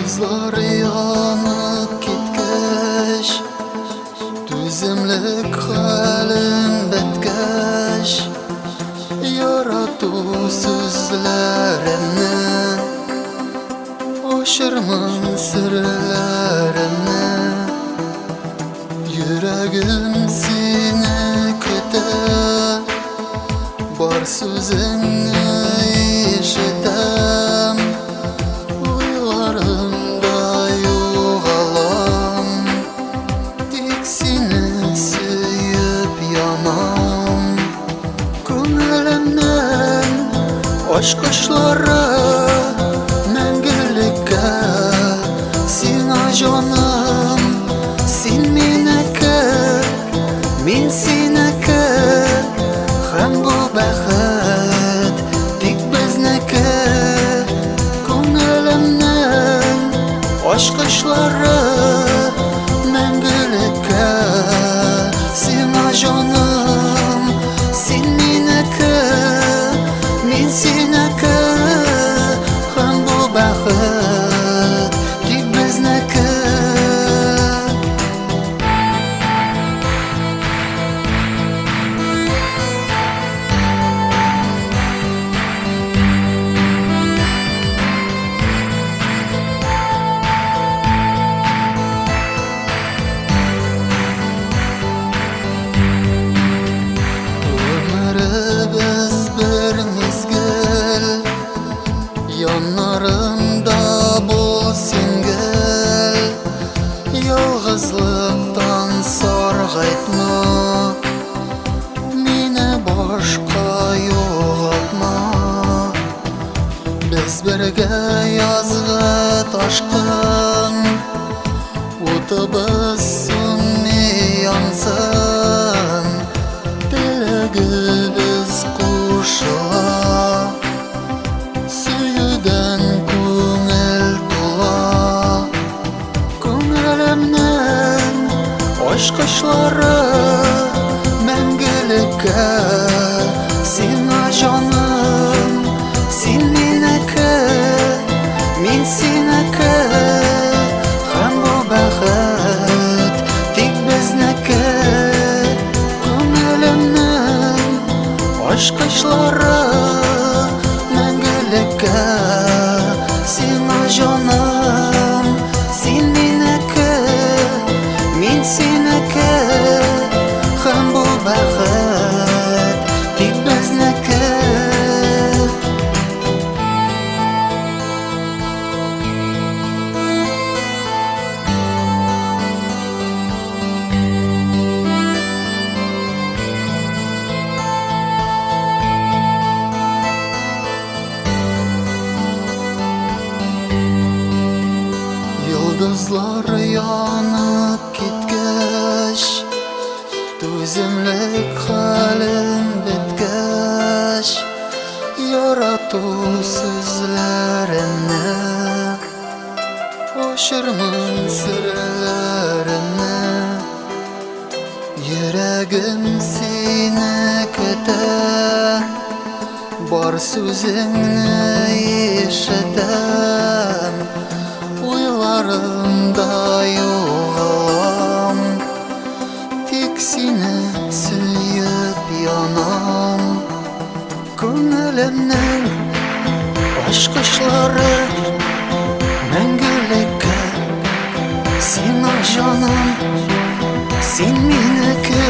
Yıldızlar yanıp gitkeş, tüzümlük halim bitkeş. Yarattu sözlerimni, aşırmın sırlarımni. Yüreğim seni küter, bar sözünü işitem. Uylarımda yoğalam, tek seni suyup yanam. Köngülümden aşk kuşları мәңгелеккә. Сиңа җаным, син минеке, мин синеке. Һәм бу бәхет тик безнеке. Күңелемнең ачкычлары мәңгелеккә. Сиңа җаным, син минеке, мин синеке. Һәм бу бәхет тик безнеке. Ömrübüz bir mizgil, yanlarımda bul singil. Yalgızlıktan sargıtma, meni boşqa yo'qotma. Biz birga yozg'i toshqin, o'timiz sun'iy yonsin. Dilimiz qo'shila, suyudan ko'ngil to'la. Ko'nglimning aşk kuşları мәңгелеккә. Сиңа җаным, син минеке, мин синеке. Һәм бу бәхет тик безнеке. Күңелемнең aşk kuşları мәңгелеккә. Сиңа җаным, син минеке, мин синеке. Һәм бу бәхет тик безнеке. Yıldızlar yanıp gitkeş, tüzümlük halim bitkeş. Yarattu sözlerimni, aşırmın sırlarımni. Yüreğim seni küter, bar sözünü işitem. Uylarımda yo'qalam, tek seni suyup yanam. Ko'nglimning aşk kuşları мәңгелеккә. Сиңа җаным, син минеке,